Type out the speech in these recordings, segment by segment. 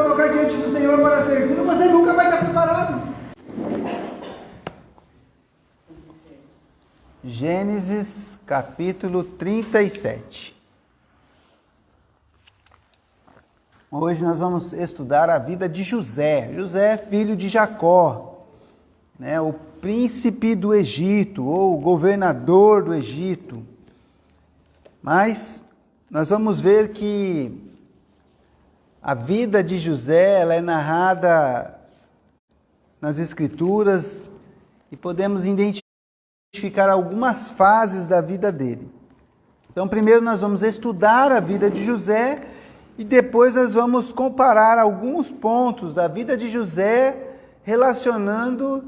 colocar diante do Senhor para servi-lo, você nunca vai estar preparado. Gênesis capítulo 37. Hoje nós vamos estudar a vida de José. José, filho de Jacó, né, o príncipe do Egito, ou governador do Egito. Mas nós vamos ver que a vida de José, ela é narrada nas Escrituras e podemos identificar algumas fases da vida dele. Então, primeiro nós vamos estudar a vida de José e depois nós vamos comparar alguns pontos da vida de José relacionando,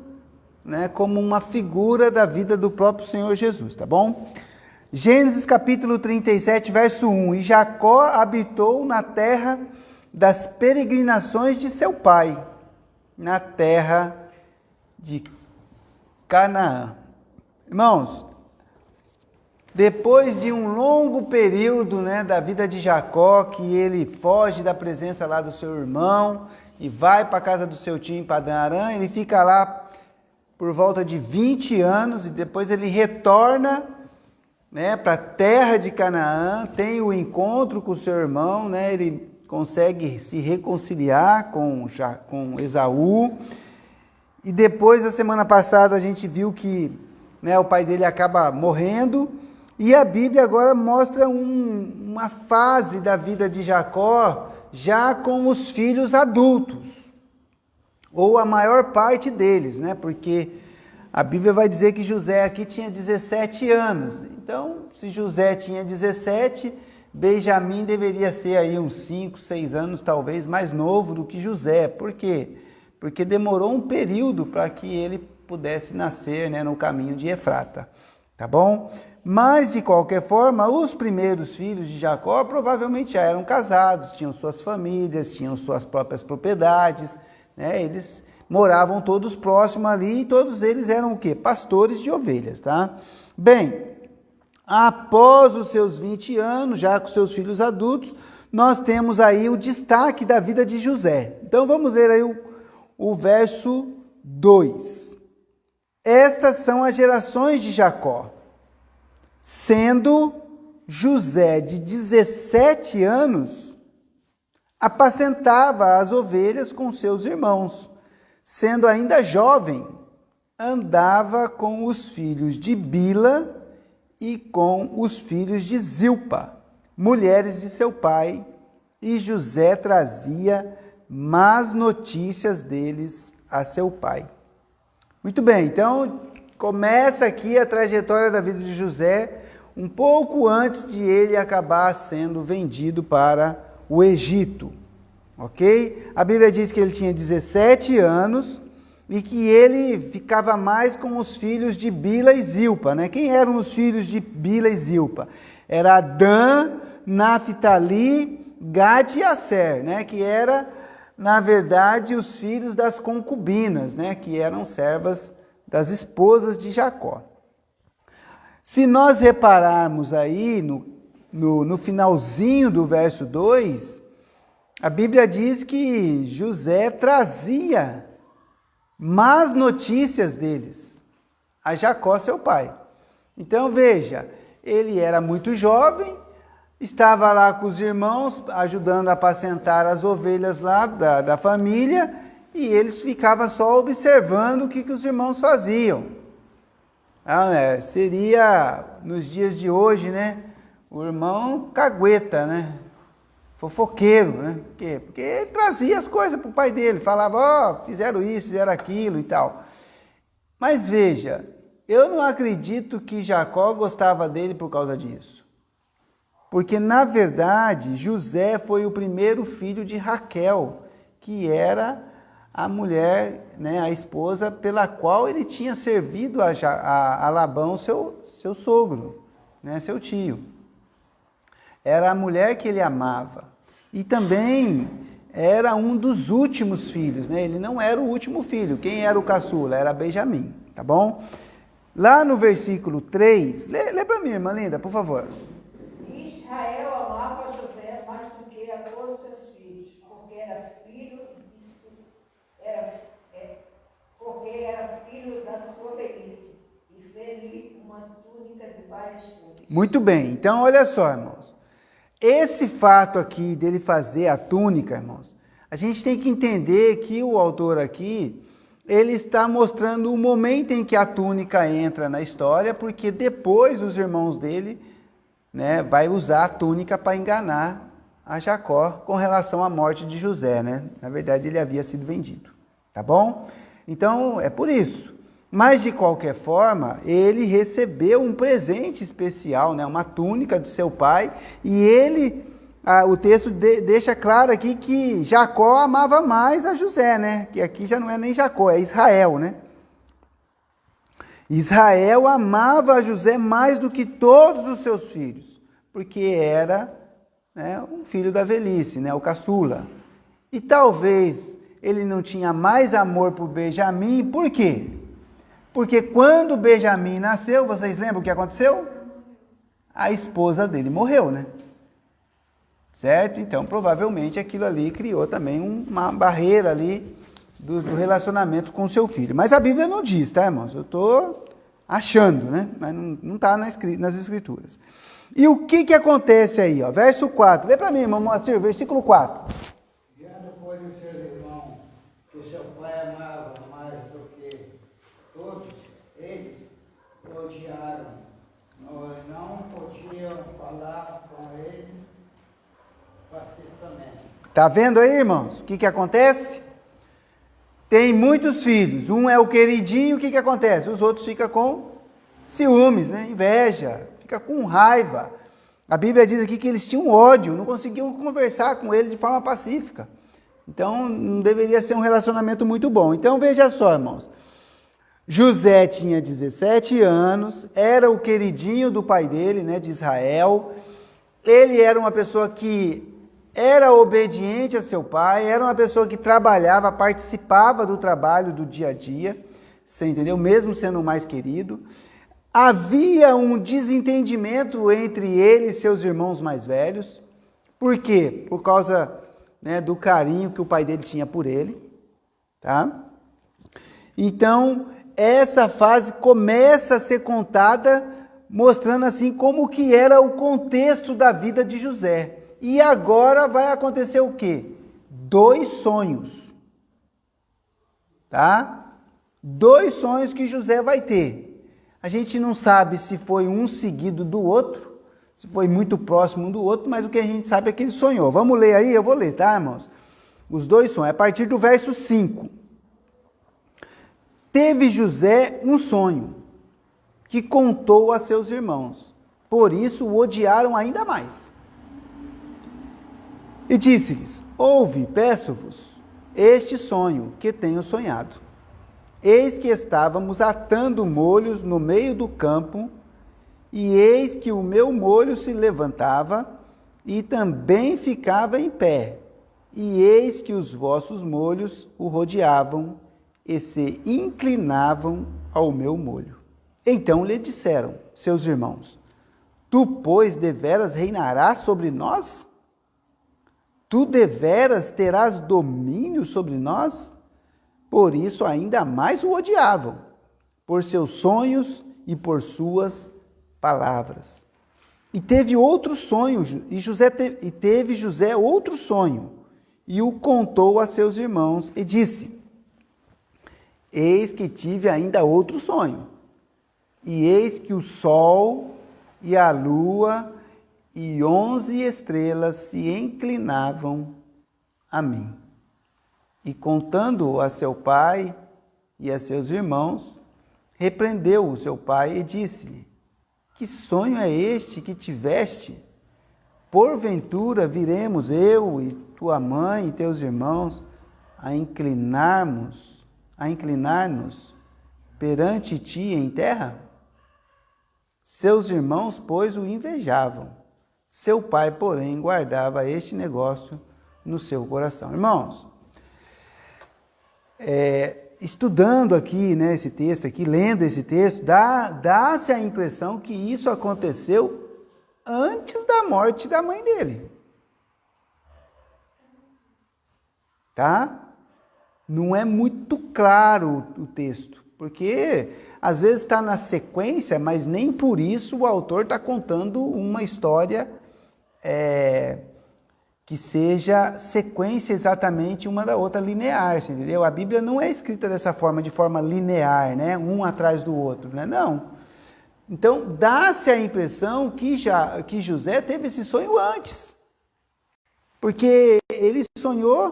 né, como uma figura da vida do próprio Senhor Jesus, tá bom? Gênesis capítulo 37, verso 1. E Jacó habitou na terra das peregrinações de seu pai, na terra de Canaã. Irmãos, depois de um longo período, né, da vida de Jacó, que ele foge da presença lá do seu irmão e vai para a casa do seu tio em Padã Arã, ele fica lá por volta de 20 anos e depois ele retorna, né, para a terra de Canaã, tem o encontro com o seu irmão, né, ele consegue se reconciliar com Esaú. E depois, na semana passada, a gente viu que, né, o pai dele acaba morrendo. E a Bíblia agora mostra uma fase da vida de Jacó, já com os filhos adultos, ou a maior parte deles, né? Porque a Bíblia vai dizer que José aqui tinha 17 anos. Então, se José tinha 17, Benjamim deveria ser aí uns 5, 6 anos, talvez, mais novo do que José. Por quê? Porque demorou um período para que ele pudesse nascer, né, no caminho de Efrata. Tá bom? Mas, de qualquer forma, os primeiros filhos de Jacó provavelmente já eram casados, tinham suas famílias, tinham suas próprias propriedades, né? Eles moravam todos próximos ali e todos eles eram o quê? Pastores de ovelhas, tá? Bem, após os seus 20 anos, já com seus filhos adultos, nós temos aí o destaque da vida de José. Então, vamos ler aí o verso 2. Estas são as gerações de Jacó. Sendo José de 17 anos, apacentava as ovelhas com seus irmãos. Sendo ainda jovem, andava com os filhos de Bila e com os filhos de Zilpa, mulheres de seu pai, e José trazia más notícias deles a seu pai. Muito bem, então começa aqui a trajetória da vida de José, um pouco antes de ele acabar sendo vendido para o Egito, ok? A Bíblia diz que ele tinha 17 anos e que ele ficava mais com os filhos de Bila e Zilpa, né? Quem eram os filhos de Bila e Zilpa? Era Dan, Naphtali, Gad e Aser, né? Que era, na verdade, os filhos das concubinas, né? Que eram servas das esposas de Jacó. Se nós repararmos aí no finalzinho do verso 2, a Bíblia diz que José trazia más notícias deles a Jacó, seu pai. Então veja, ele era muito jovem, estava lá com os irmãos, ajudando a apacentar as ovelhas lá da família, e eles ficavam só observando o que os irmãos faziam. Seria, nos dias de hoje, né, o irmão cagueta, né, fofoqueiro, né? Por quê? Porque ele trazia as coisas para o pai dele, falava, fizeram isso, fizeram aquilo e tal. Mas veja, eu não acredito que Jacó gostava dele por causa disso. Porque, na verdade, José foi o primeiro filho de Raquel, que era a mulher, né, a esposa pela qual ele tinha servido a Labão, seu sogro, né, seu tio. Era a mulher que ele amava. E também era um dos últimos filhos, né? Ele não era o último filho. Quem era o caçula? Era Benjamim, tá bom? Lá no versículo 3, lê para mim, irmã linda, por favor. Israel amava José mais do que a todos seus filhos, porque era filho sua velhice e fez-lhe uma túnica de várias cores. Muito bem, então olha só, irmãos. Esse fato aqui dele fazer a túnica, irmãos, a gente tem que entender que o autor aqui, ele está mostrando o momento em que a túnica entra na história, porque depois os irmãos dele, né, vai usar a túnica para enganar a Jacó com relação à morte de José, né? Na verdade, ele havia sido vendido, tá bom? Então, é por isso. Mas, de qualquer forma, ele recebeu um presente especial, né? Uma túnica de seu pai, e ele, o texto deixa claro aqui que Jacó amava mais a José, né? Que aqui já não é nem Jacó, é Israel, né? Israel amava a José mais do que todos os seus filhos, porque era, né, um filho da velhice, né? O caçula. E talvez ele não tinha mais amor por Benjamim, por quê? Porque quando Benjamim nasceu, vocês lembram o que aconteceu? A esposa dele morreu, né? Certo? Então, provavelmente, aquilo ali criou também uma barreira ali do relacionamento com o seu filho. Mas a Bíblia não diz, tá, irmãos? Eu estou achando, né? Mas não está nas Escrituras. E o que acontece aí? Ó? Verso 4. Lê para mim, irmão Moacir, versículo 4. Vendo, pois, os seus irmãos, que seu pai amava mais do que todos eles, o odiaram. Nós não podiam falar com ele pacificamente. Tá vendo aí, irmãos? O que acontece? Tem muitos filhos. Um é o queridinho, o que acontece? Os outros ficam com ciúmes, né? Inveja, fica com raiva. A Bíblia diz aqui que eles tinham ódio, não conseguiam conversar com ele de forma pacífica. Então, não deveria ser um relacionamento muito bom. Então, veja só, irmãos. José tinha 17 anos, era o queridinho do pai dele, né, de Israel. Ele era uma pessoa que era obediente a seu pai, era uma pessoa que trabalhava, participava do trabalho do dia a dia, você entendeu? Mesmo sendo o mais querido. Havia um desentendimento entre ele e seus irmãos mais velhos. Por quê? Por causa, né, do carinho que o pai dele tinha por ele, tá? Então, essa fase começa a ser contada, mostrando assim como que era o contexto da vida de José. E agora vai acontecer o quê? 2 sonhos, tá? 2 sonhos que José vai ter. A gente não sabe se foi um seguido do outro, se foi muito próximo um do outro, mas o que a gente sabe é que ele sonhou. Vamos ler aí? Eu vou ler, tá, irmãos? Os 2 sonhos, a partir do verso 5. Teve José um sonho, que contou a seus irmãos, por isso o odiaram ainda mais. E disse-lhes: ouve, peço-vos, este sonho que tenho sonhado. Eis que estávamos atando molhos no meio do campo, e eis que o meu molho se levantava e também ficava em pé, e eis que os vossos molhos o rodeavam e se inclinavam ao meu molho. Então lhe disseram seus irmãos: tu, pois, deveras reinarás sobre nós? Tu deveras terás domínio sobre nós? Por isso ainda mais o odiavam, por seus sonhos e por suas palavras. E teve outro sonho, teve José outro sonho, e o contou a seus irmãos, e disse: eis que tive ainda outro sonho, e eis que o sol e a lua e 11 estrelas se inclinavam a mim. E contando-o a seu pai e a seus irmãos, repreendeu o seu pai e disse-lhe: que sonho é este que tiveste? Porventura viremos eu e tua mãe e teus irmãos a inclinar-nos perante ti em terra? Seus irmãos, pois, o invejavam. Seu pai, porém, guardava este negócio no seu coração. Irmãos, estudando aqui, né, esse texto aqui, lendo esse texto, dá-se a impressão que isso aconteceu antes da morte da mãe dele. Tá? Não é muito claro o texto. Porque às vezes está na sequência, mas nem por isso o autor está contando uma história que seja sequência exatamente uma da outra, linear, você entendeu? A Bíblia não é escrita dessa forma, de forma linear, né? Um atrás do outro, né? Não. Então, dá-se a impressão que José teve esse sonho antes. Porque ele sonhou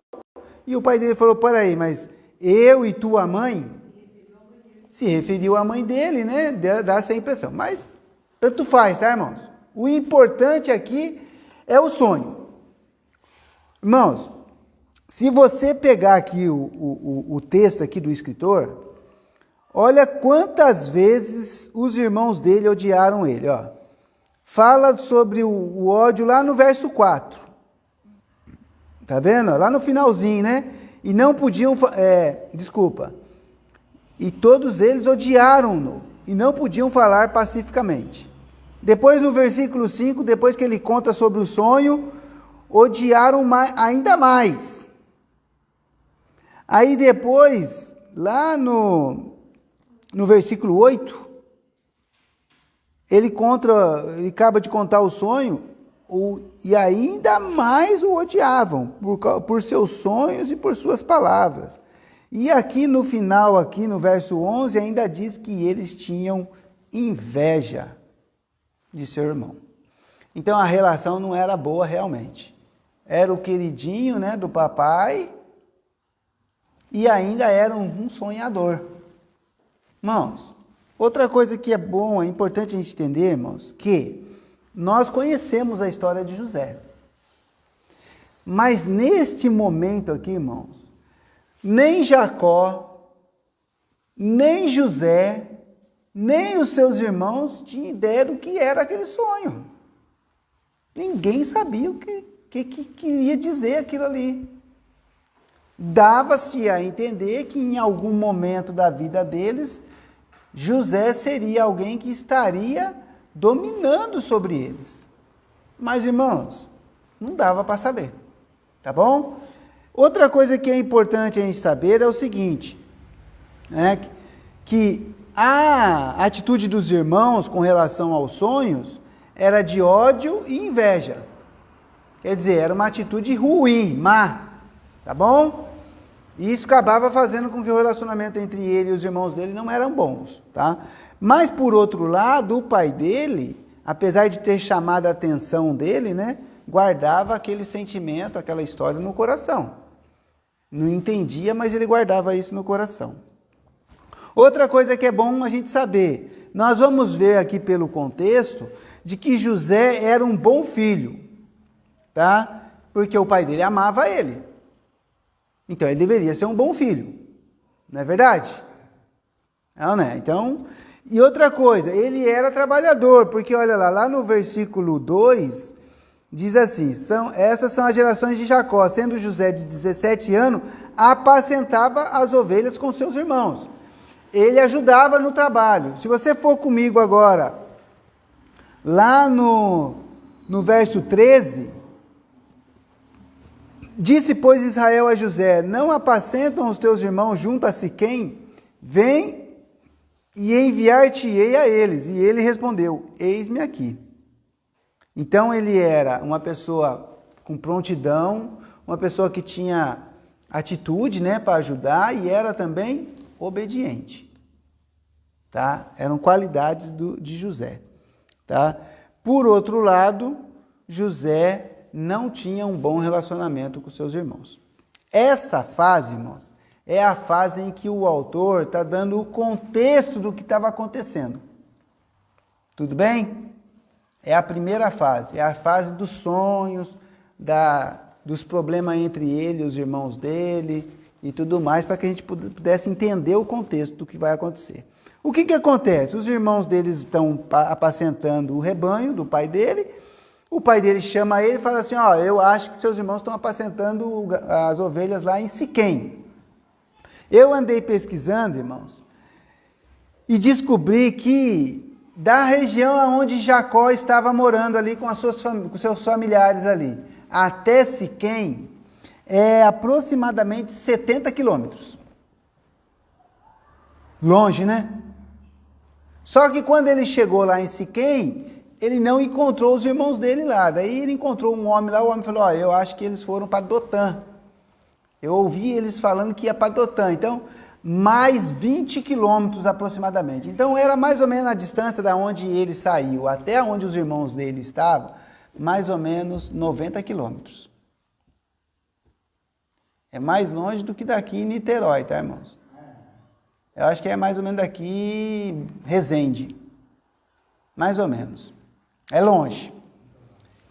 e o pai dele falou, peraí, mas eu e tua mãe, se referiu à mãe dele, né? Dá-se a impressão. Mas, tanto faz, tá, irmãos? O importante aqui é o sonho. Irmãos, se você pegar aqui o texto aqui do escritor, olha quantas vezes os irmãos dele odiaram ele, ó. Fala sobre o ódio lá no verso 4. Tá vendo? Lá no finalzinho, né? E não podiam, e todos eles odiaram-no, e não podiam falar pacificamente. Depois no versículo 5, depois que ele conta sobre o sonho, odiaram ainda mais. Aí depois, lá no versículo 8, ele acaba de contar o sonho, e ainda mais o odiavam, por seus sonhos e por suas palavras. E aqui no final, aqui no verso 11, ainda diz que eles tinham inveja de seu irmão. Então a relação não era boa realmente. Era o queridinho, né, do papai e ainda era um sonhador. Irmãos, outra coisa que é importante a gente entender, irmãos, que nós conhecemos a história de José. Mas neste momento aqui, irmãos, nem Jacó, nem José, nem os seus irmãos tinham ideia do que era aquele sonho. Ninguém sabia o que queria dizer aquilo ali. Dava-se a entender que em algum momento da vida deles, José seria alguém que estaria dominando sobre eles. Mas, irmãos, não dava para saber, tá bom? Outra coisa que é importante a gente saber é o seguinte, né, que a atitude dos irmãos com relação aos sonhos era de ódio e inveja. Quer dizer, era uma atitude ruim, má, tá bom? E isso acabava fazendo com que o relacionamento entre ele e os irmãos dele não eram bons, tá? Mas, por outro lado, o pai dele, apesar de ter chamado a atenção dele, né, guardava aquele sentimento, aquela história no coração. Não entendia, mas ele guardava isso no coração. Outra coisa que é bom a gente saber, nós vamos ver aqui pelo contexto, de que José era um bom filho, tá? Porque o pai dele amava ele. Então, ele deveria ser um bom filho. Não é verdade? Não, né? Então, e outra coisa, ele era trabalhador, porque olha lá no versículo 2, diz assim, essas são as gerações de Jacó, sendo José de 17 anos, apacentava as ovelhas com seus irmãos. Ele ajudava no trabalho. Se você for comigo agora, lá no verso 13, disse, pois, Israel a José, não apacentam os teus irmãos junto a Siquém? Vem e enviar-te-ei a eles. E ele respondeu, eis-me aqui. Então ele era uma pessoa com prontidão, uma pessoa que tinha atitude, né, para ajudar, e era também obediente. Tá? Eram qualidades de José. Tá? Por outro lado, José não tinha um bom relacionamento com seus irmãos. Essa fase, irmãos, é a fase em que o autor está dando o contexto do que estava acontecendo. Tudo bem? É a primeira fase, é a fase dos sonhos, dos problemas entre ele e os irmãos dele e tudo mais, para que a gente pudesse entender o contexto do que vai acontecer. O que acontece? Os irmãos deles estão apacentando o rebanho do pai dele. O pai dele chama ele e fala assim, ó, eu acho que seus irmãos estão apacentando as ovelhas lá em Siquém. Eu andei pesquisando, irmãos, e descobri que da região onde Jacó estava morando ali com seus familiares ali, até Siquém, é aproximadamente 70 quilômetros. Longe, né? Só que quando ele chegou lá em Siquém, ele não encontrou os irmãos dele lá. Daí ele encontrou um homem lá, o homem falou, eu acho que eles foram para Dotã. Eu ouvi eles falando que ia para Dotã. Então, mais 20 quilômetros aproximadamente. Então, era mais ou menos a distância da onde ele saiu até onde os irmãos dele estavam, mais ou menos 90 quilômetros. É mais longe do que daqui em Niterói, tá, irmãos? Eu acho que é mais ou menos daqui Resende. Mais ou menos. É longe.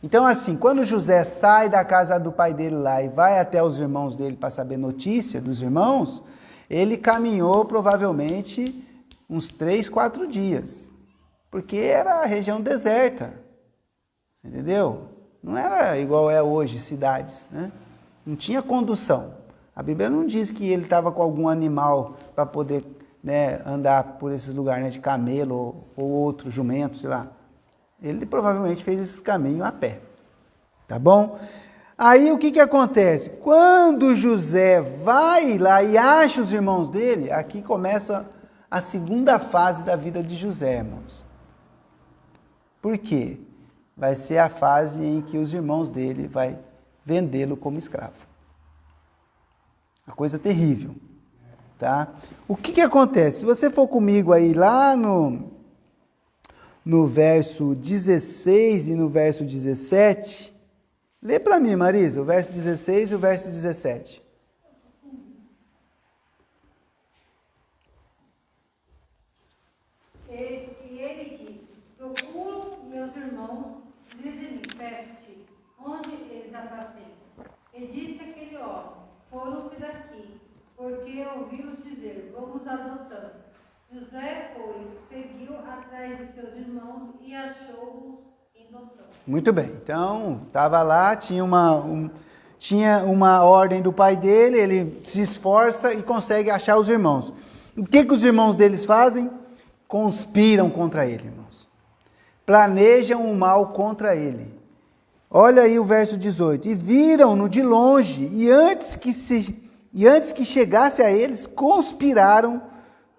Então, assim, quando José sai da casa do pai dele lá e vai até os irmãos dele para saber notícia dos irmãos, ele caminhou provavelmente uns 3, 4 dias. Porque era a região deserta. Você entendeu? Não era igual é hoje, cidades, né? Não tinha condução. A Bíblia não diz que ele estava com algum animal para poder, né, andar por esses lugares, né, de camelo ou outro, jumento, sei lá. Ele provavelmente fez esse caminho a pé. Tá bom? Aí o que acontece? Quando José vai lá e acha os irmãos dele, aqui começa a segunda fase da vida de José, irmãos. Por quê? Vai ser a fase em que os irmãos dele vai vendê-lo como escravo. Uma coisa terrível, tá? O que acontece? Se você for comigo aí lá no verso 16 e no verso 17, lê para mim, Marisa, o verso 16 e o verso 17. E ele disse, procuro meus irmãos, dize-me, peste, onde eles apacentam? E disse aquele homem, foram-se daqui, porque ouvi-os dizer, vamos a Dotã. José, pois, seguiu atrás de seus irmãos e achou-os em Dotã. Muito bem, então, estava lá, tinha uma ordem do pai dele, ele se esforça e consegue achar os irmãos. O que os irmãos deles fazem? Conspiram contra ele, irmãos. Planejam o mal contra ele. Olha aí o verso 18. E viram-no de longe, e antes que chegasse a eles, conspiraram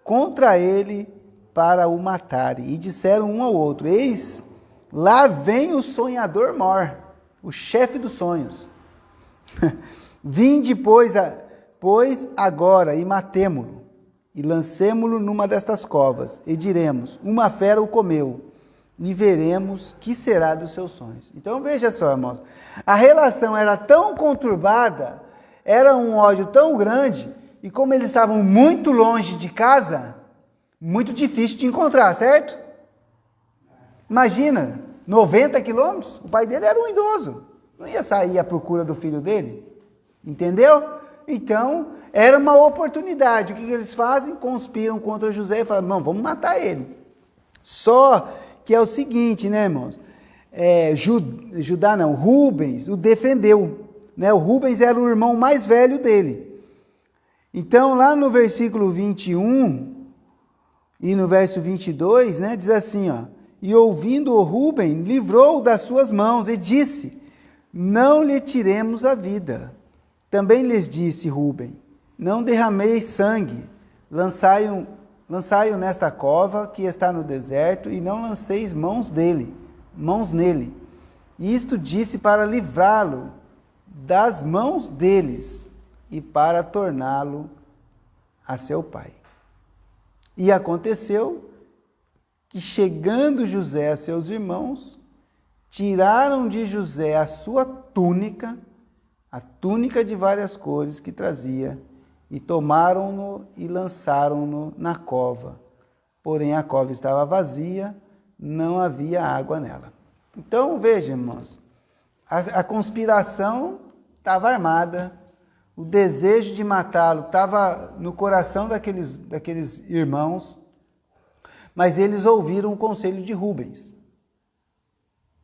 contra ele para o matarem. E disseram um ao outro, eis, lá vem o sonhador mor, o chefe dos sonhos. Vinde, pois agora, e matemo-lo, e lancemo-lo numa destas covas, e diremos, uma fera o comeu, e veremos que será dos seus sonhos. Então veja só, irmãos, a relação era tão conturbada, era um ódio tão grande, e como eles estavam muito longe de casa, muito difícil de encontrar, certo? Imagina, 90 quilômetros, o pai dele era um idoso, não ia sair à procura do filho dele, entendeu? Então, era uma oportunidade. O que eles fazem? Conspiram contra José e falam, não, vamos matar ele. Só que é o seguinte, né, irmãos? Rubens o defendeu. Né? O Rubens era o irmão mais velho dele. Então, lá no versículo 21 e no verso 22, né, diz assim, ó, e ouvindo o Rubem, livrou das suas mãos e disse, não lhe tiremos a vida. Também lhes disse Rubem, não derrameis sangue, lançai-o nesta cova que está no deserto e não lanceis mãos nele. Isto disse para livrá-lo das mãos deles e para torná-lo a seu pai. E aconteceu que, chegando José a seus irmãos, tiraram de José a sua túnica, a túnica de várias cores que trazia, e tomaram-no e lançaram-no na cova. Porém, a cova estava vazia, não havia água nela. Então, veja, irmãos, a conspiração estava armada, o desejo de matá-lo estava no coração daqueles irmãos, mas eles ouviram o conselho de Rubens.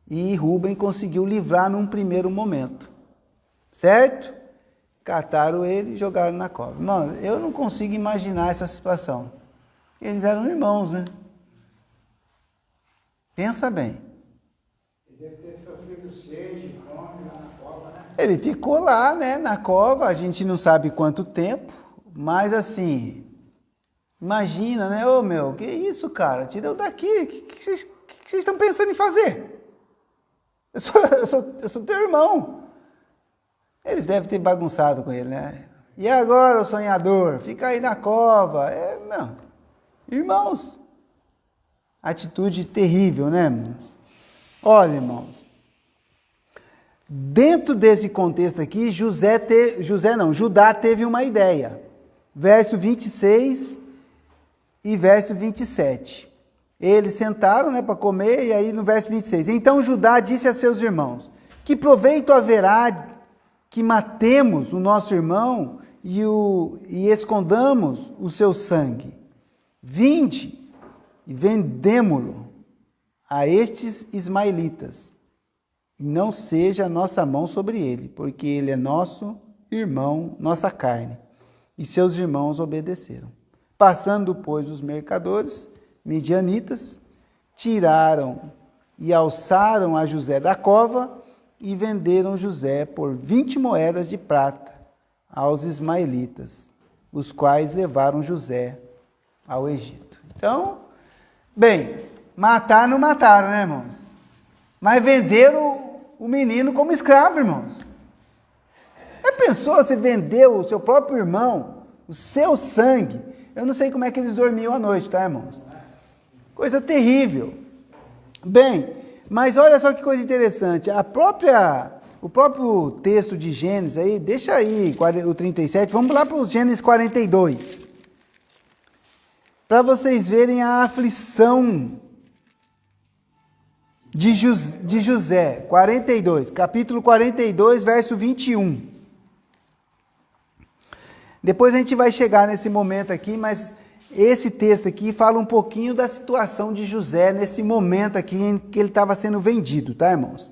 E Rubem conseguiu livrar num primeiro momento. Certo? Cataram ele e jogaram na cova. Mano, eu não consigo imaginar essa situação. Eles eram irmãos, né? Pensa bem. Ele deve ter sofrido sede, fome lá na cova, né? Ele ficou lá, né, na cova, a gente não sabe quanto tempo, mas assim, Imagina, né? Ô meu, que isso, cara? Tira eu daqui. O que vocês estão pensando em fazer? Eu sou teu irmão. Eles devem ter bagunçado com ele, né? E agora, o sonhador? Fica aí na cova. Não. Irmãos. Atitude terrível, né, irmãos? Olha, irmãos. Dentro desse contexto aqui, Judá teve uma ideia. Verso 26 e verso 27. Eles sentaram, né, para comer, e aí no verso 26. Então Judá disse a seus irmãos: que proveito haverá que matemos o nosso irmão e escondamos o seu sangue? Vinde e vendemo-lo a estes ismaelitas, e não seja a nossa mão sobre ele, porque ele é nosso irmão, nossa carne. E seus irmãos obedeceram. Passando, pois, os mercadores midianitas, tiraram e alçaram a José da cova e venderam José por 20 moedas de prata aos ismaelitas, os quais levaram José ao Egito. Então, bem, não mataram, né, irmãos? Mas venderam o menino como escravo, irmãos. Já pensou, você vendeu o seu próprio irmão, o seu sangue? Eu não sei como é que eles dormiam à noite, tá, irmãos? Coisa terrível. Bem, mas olha só que coisa interessante. O próprio texto de Gênesis aí, deixa aí o 37, vamos lá para o Gênesis 42. Para vocês verem a aflição de José. 42, capítulo 42, verso 21. Depois a gente vai chegar nesse momento aqui, mas esse texto aqui fala um pouquinho da situação de José nesse momento aqui em que ele estava sendo vendido, tá, irmãos?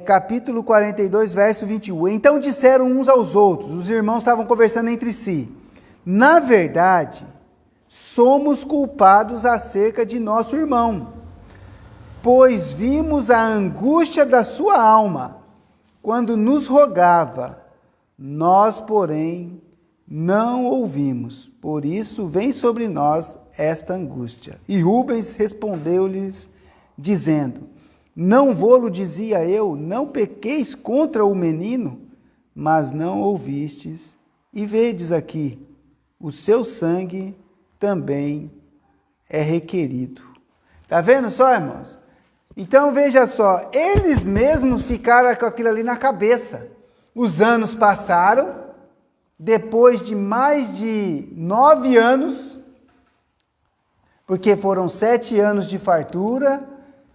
Capítulo 42, verso 21. Então disseram uns aos outros, os irmãos estavam conversando entre si: na verdade, somos culpados acerca de nosso irmão, pois vimos a angústia da sua alma quando nos rogava. Nós, porém, não ouvimos, por isso vem sobre nós esta angústia. E Rubens respondeu-lhes, dizendo: não vô-lo dizia eu, não pequeis contra o menino, mas não ouvistes, e vedes aqui, o seu sangue também é requerido. Está vendo só, irmãos? Então veja só, eles mesmos ficaram com aquilo ali na cabeça. Os anos passaram, depois de mais de 9 anos, porque foram 7 anos de fartura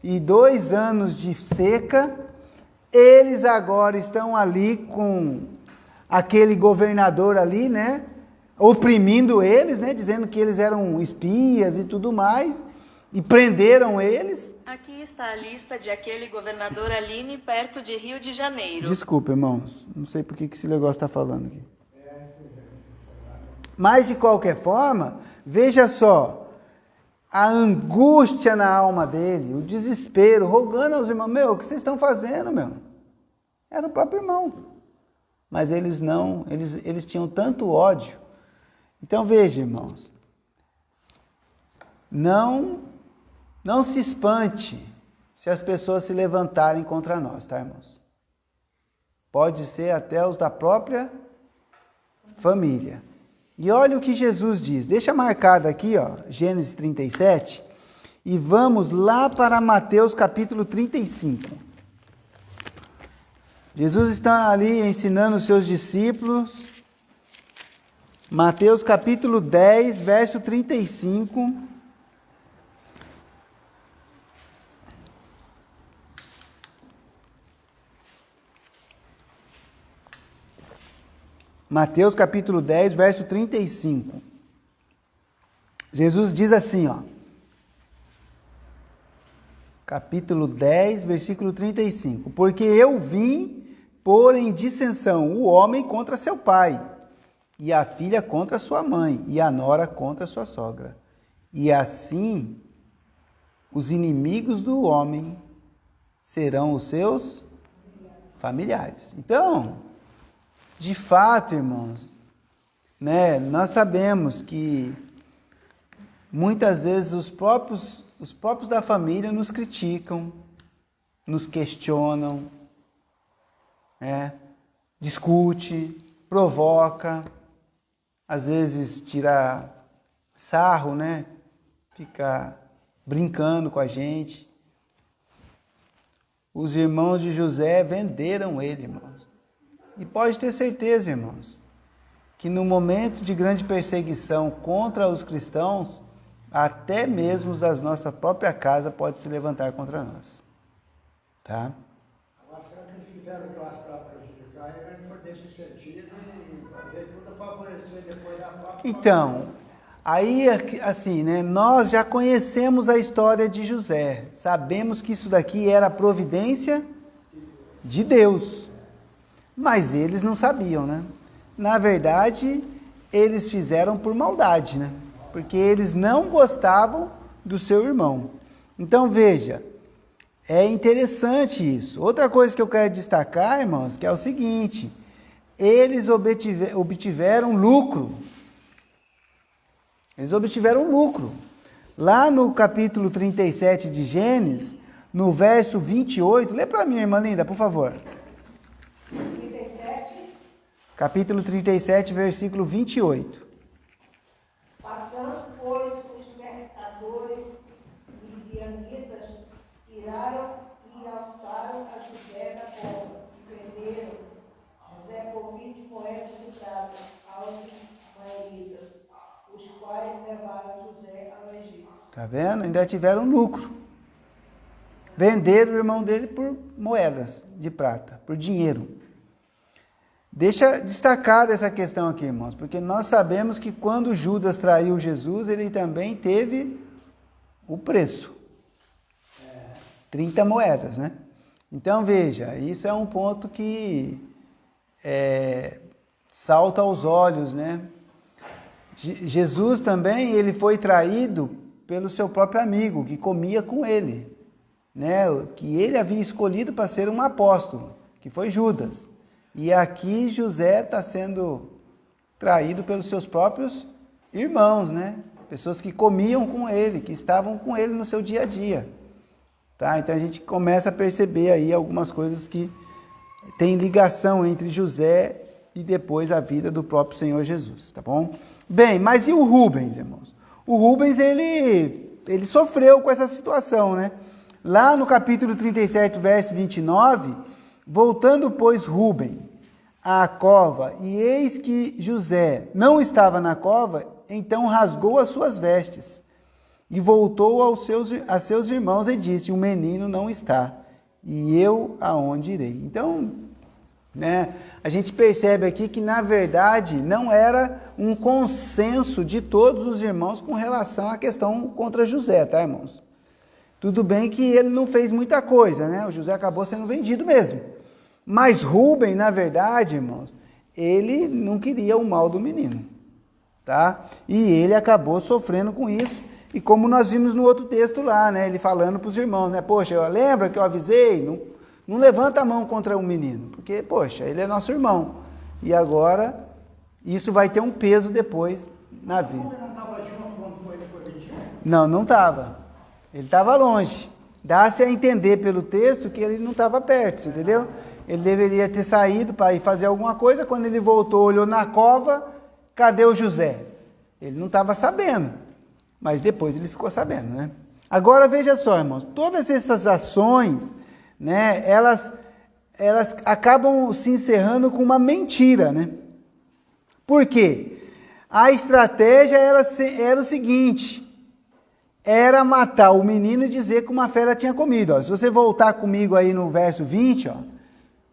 e 2 anos de seca, eles agora estão ali com aquele governador ali, né, oprimindo eles, né, dizendo que eles eram espias e tudo mais, e prenderam eles. Aqui está a lista de aquele governador Aline, perto de Rio de Janeiro. Desculpa, irmãos, não sei por que esse negócio está falando aqui. Mas, de qualquer forma, veja só, a angústia na alma dele, o desespero, rogando aos irmãos: meu, o que vocês estão fazendo, meu? Era o próprio irmão. Mas eles não, eles tinham tanto ódio. Então, veja, irmãos, não se espante se as pessoas se levantarem contra nós, tá, irmãos? Pode ser até os da própria família. E olha o que Jesus diz. Deixa marcado aqui, ó, Gênesis 37, e vamos lá para Mateus capítulo 35. Jesus está ali ensinando os seus discípulos. Mateus capítulo 10, verso 35. Mateus capítulo 10, verso 35. Jesus diz assim, ó. Capítulo 10, versículo 35. Porque eu vim pôr em dissensão o homem contra seu pai, e a filha contra sua mãe, e a nora contra sua sogra. E assim, os inimigos do homem serão os seus familiares. Então, de fato, irmãos, né, nós sabemos que muitas vezes os próprios da família nos criticam, nos questionam, discute, provoca, às vezes tira sarro, né? Fica brincando com a gente. Os irmãos de José venderam ele, irmãos. E pode ter certeza, irmãos, que no momento de grande perseguição contra os cristãos, até mesmo os da nossa própria casa pode se levantar contra nós. Tá? Agora, será que eles fizeram aquilo para prejudicar? Ele foi nesse sentido e fazer tudo a favorecer depois da própria. Então, aí assim, né, nós já conhecemos a história de José. Sabemos que isso daqui era a providência de Deus. Mas eles não sabiam, né? Na verdade, eles fizeram por maldade, né? Porque eles não gostavam do seu irmão. Então, veja, é interessante isso. Outra coisa que eu quero destacar, irmãos, que é o seguinte: eles obtiveram lucro. Eles obtiveram lucro. Lá no capítulo 37 de Gênesis, no verso 28, lê para mim, irmã linda, por favor. 37. Capítulo 37, versículo 28. Passando, pois, os mercadores midianitas tiraram e alçaram a José da cova e venderam José por 20 moedas de prata aos ismaelitas, os quais levaram José ao Egito. Tá vendo? Ainda tiveram lucro. Venderam o irmão dele por moedas de prata, por dinheiro. Deixa destacar essa questão aqui, irmãos, porque nós sabemos que quando Judas traiu Jesus, ele também teve o preço. 30 moedas, né? Então, veja, isso é um ponto que salta aos olhos, né? Jesus também, ele foi traído pelo seu próprio amigo, que comia com ele, né? Que ele havia escolhido para ser um apóstolo, que foi Judas. E aqui José está sendo traído pelos seus próprios irmãos, né? Pessoas que comiam com ele, que estavam com ele no seu dia a dia. Tá? Então a gente começa a perceber aí algumas coisas que têm ligação entre José e depois a vida do próprio Senhor Jesus, tá bom? Bem, mas e o Rubens, irmãos? O Rubens, ele sofreu com essa situação, né? Lá no capítulo 37, verso 29, voltando, pois, Rubem à cova, e eis que José não estava na cova, então rasgou as suas vestes, e voltou a seus irmãos e disse: o menino não está, e eu aonde irei? Então, né, a gente percebe aqui que, na verdade, não era um consenso de todos os irmãos com relação à questão contra José, tá, irmãos? Tudo bem que ele não fez muita coisa, né? O José acabou sendo vendido mesmo. Mas Rubem, na verdade, irmãos, ele não queria o mal do menino, tá? E ele acabou sofrendo com isso. E como nós vimos no outro texto lá, né? Ele falando para os irmãos, né? Poxa, lembra que eu avisei? Não levanta a mão contra o menino, porque, poxa, ele é nosso irmão. E agora, isso vai ter um peso depois na vida. Ele não estava junto quando ele foi vendido? Não, não estava. Ele estava longe. Dá-se a entender pelo texto que ele não estava perto, você entendeu? Ele deveria ter saído para ir fazer alguma coisa. Quando ele voltou, olhou na cova, cadê o José? Ele não estava sabendo, mas depois ele ficou sabendo, né? Agora veja só, irmãos, todas essas ações, né, elas acabam se encerrando com uma mentira, né? Por quê? A estratégia era o seguinte: era matar o menino e dizer que uma fera tinha comido. Ó, se você voltar comigo aí no verso 20, ó,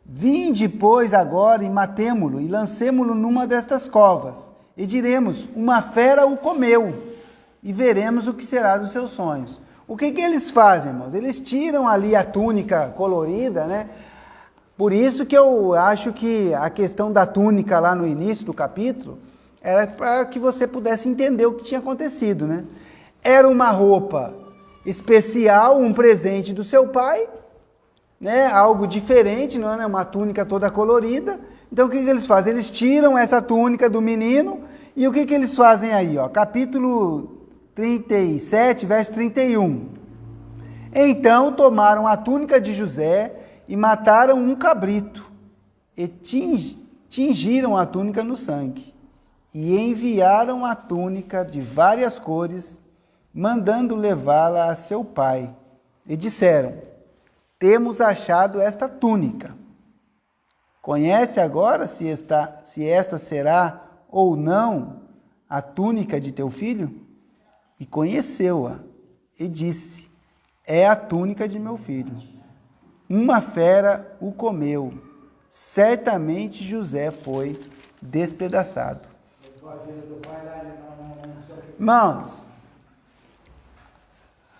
vinde, pois, agora e matemo-lo e lancemo-lo numa destas covas, e diremos: uma fera o comeu, e veremos o que será dos seus sonhos. O que eles fazem, irmãos? Eles tiram ali a túnica colorida, né? Por isso que eu acho que a questão da túnica lá no início do capítulo era para que você pudesse entender o que tinha acontecido, né? Era uma roupa especial, um presente do seu pai, né? Algo diferente, não é uma túnica toda colorida. Então o que eles fazem? Eles tiram essa túnica do menino E o que eles fazem aí? Ó? Capítulo 37, verso 31. Então tomaram a túnica de José e mataram um cabrito, e tingiram a túnica no sangue, e enviaram a túnica de várias cores, mandando levá-la a seu pai. E disseram: temos achado esta túnica. Conhece agora se esta será ou não a túnica de teu filho? E conheceu-a, e disse: é a túnica de meu filho. Uma fera o comeu. Certamente José foi despedaçado. Irmãos,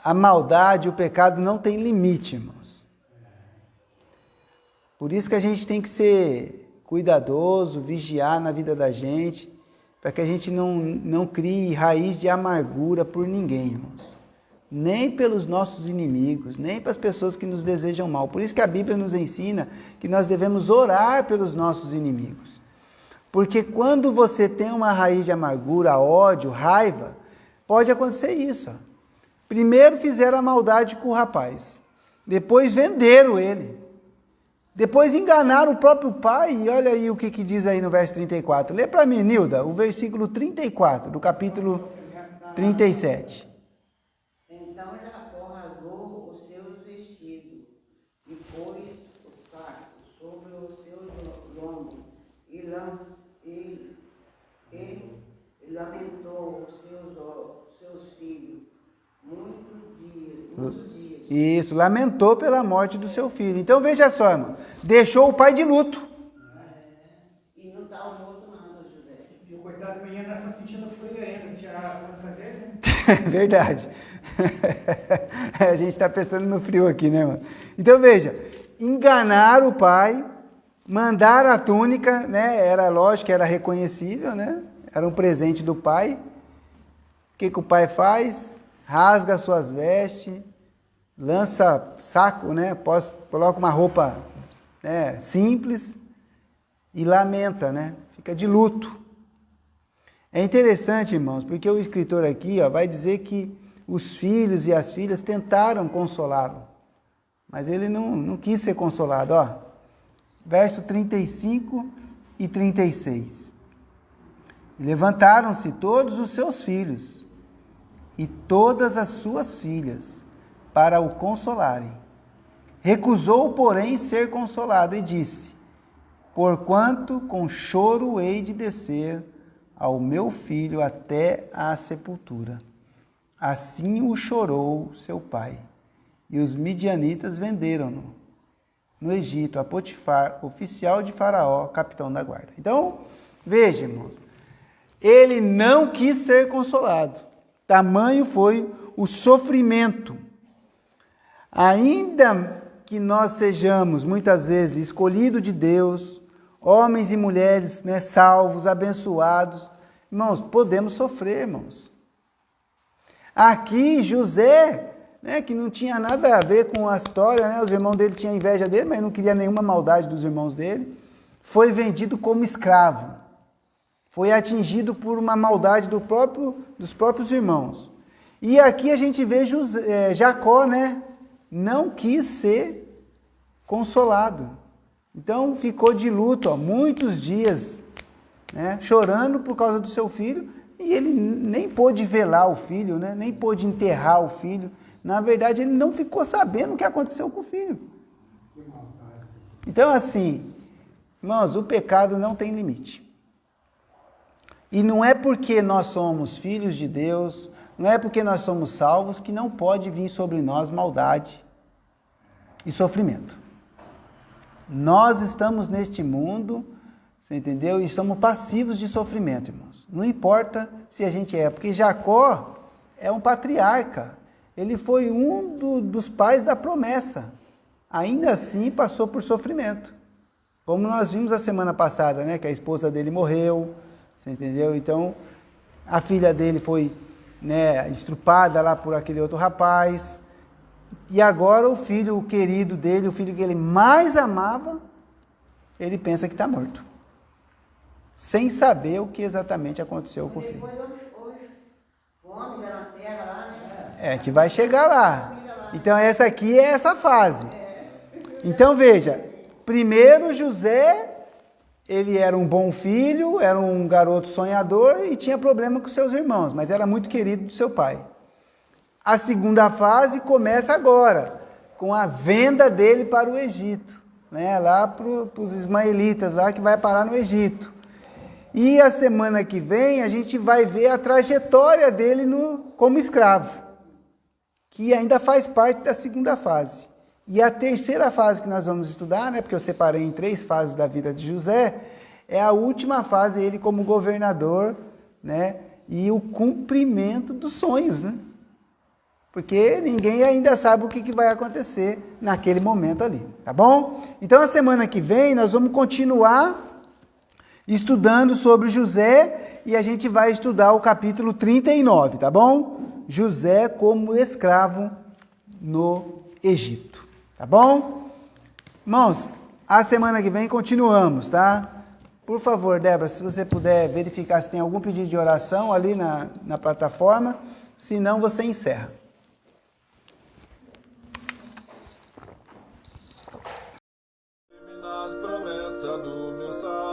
a maldade, o pecado não tem limite, irmãos. Por isso que a gente tem que ser cuidadoso, vigiar na vida da gente, para que a gente não crie raiz de amargura por ninguém, irmãos. Nem pelos nossos inimigos, nem para as pessoas que nos desejam mal. Por isso que a Bíblia nos ensina que nós devemos orar pelos nossos inimigos. Porque quando você tem uma raiz de amargura, ódio, raiva, pode acontecer isso. Primeiro fizeram a maldade com o rapaz, depois venderam ele, depois enganaram o próprio pai, e olha aí o que diz aí no verso 34. Lê para mim, Nilda, o versículo 34 do capítulo 37. Então Jacó rasgou os seus vestidos e pôs o saco sobre os seus lombos e lamentou os seus filhos muitos dias. Isso, lamentou pela morte do seu filho. Então veja só, irmão, deixou o pai de luto. E não estava morto nada, José. E o coitado do menino está sentindo frio ainda, tirar a planta dele. Verdade. A gente está pensando no frio aqui, né, irmão? Então veja, enganaram o pai, mandaram a túnica, né? Era lógico que era reconhecível, né? Era um presente do pai. O que o pai faz? Rasga suas vestes, lança saco, né? Coloca uma roupa, né, simples e lamenta, né? Fica de luto. É interessante, irmãos, porque o escritor aqui, ó, vai dizer que os filhos e as filhas tentaram consolá-lo, mas ele não quis ser consolado. Ó, verso 35 e 36. Levantaram-se todos os seus filhos e todas as suas filhas para o consolarem. Recusou, porém, ser consolado e disse: porquanto com choro hei de descer ao meu filho até à sepultura. Assim o chorou seu pai. E os midianitas venderam-no no Egito a Potifar, oficial de Faraó, capitão da guarda. Então, veja, irmãos, ele não quis ser consolado. Tamanho foi o sofrimento. Ainda que nós sejamos, muitas vezes, escolhidos de Deus, homens e mulheres, né, salvos, abençoados, irmãos, podemos sofrer, irmãos. Aqui, José, né, que não tinha nada a ver com a história, né, os irmãos dele tinham inveja dele, mas não queria nenhuma maldade dos irmãos dele, foi vendido como escravo, foi atingido por uma maldade dos próprios irmãos. E aqui a gente vê Jacó, né, não quis ser consolado. Então ficou de luto, ó, muitos dias, né, chorando por causa do seu filho, e ele nem pôde velar o filho, né, nem pôde enterrar o filho. Na verdade, ele não ficou sabendo o que aconteceu com o filho. Então, assim, irmãos, o pecado não tem limite. E não é porque nós somos filhos de Deus, não é porque nós somos salvos, que não pode vir sobre nós maldade e sofrimento. Nós estamos neste mundo, você entendeu? E somos passivos de sofrimento, irmãos. Não importa se a gente é, porque Jacó é um patriarca. Ele foi dos pais da promessa. Ainda assim passou por sofrimento. Como nós vimos a semana passada, né? Que a esposa dele morreu, você entendeu? Então, a filha dele foi, né, estrupada lá por aquele outro rapaz. E agora o filho querido dele, o filho que ele mais amava, ele pensa que está morto. sem saber o que exatamente aconteceu com o filho. Depois houve fome na terra lá, né? A gente vai chegar lá. Então essa aqui é essa fase. Então veja, primeiro José, ele era um bom filho, era um garoto sonhador e tinha problema com seus irmãos, mas era muito querido do seu pai. A segunda fase começa agora, com a venda dele para o Egito, né? Lá para os ismaelitas, lá que vai parar no Egito. E a semana que vem a gente vai ver a trajetória dele como escravo, que ainda faz parte da segunda fase. E a terceira fase que nós vamos estudar, né, porque eu separei em 3 fases da vida de José, é a última fase, ele como governador, né, e o cumprimento dos sonhos, né? Porque ninguém ainda sabe o que vai acontecer naquele momento ali, tá bom? Então, a semana que vem, nós vamos continuar estudando sobre José e a gente vai estudar o capítulo 39, tá bom? José como escravo no Egito, tá bom? Irmãos, a semana que vem continuamos, tá? Por favor, Débora, se você puder verificar se tem algum pedido de oração ali na plataforma, se não, você encerra. Nas promessas do meu Salvador.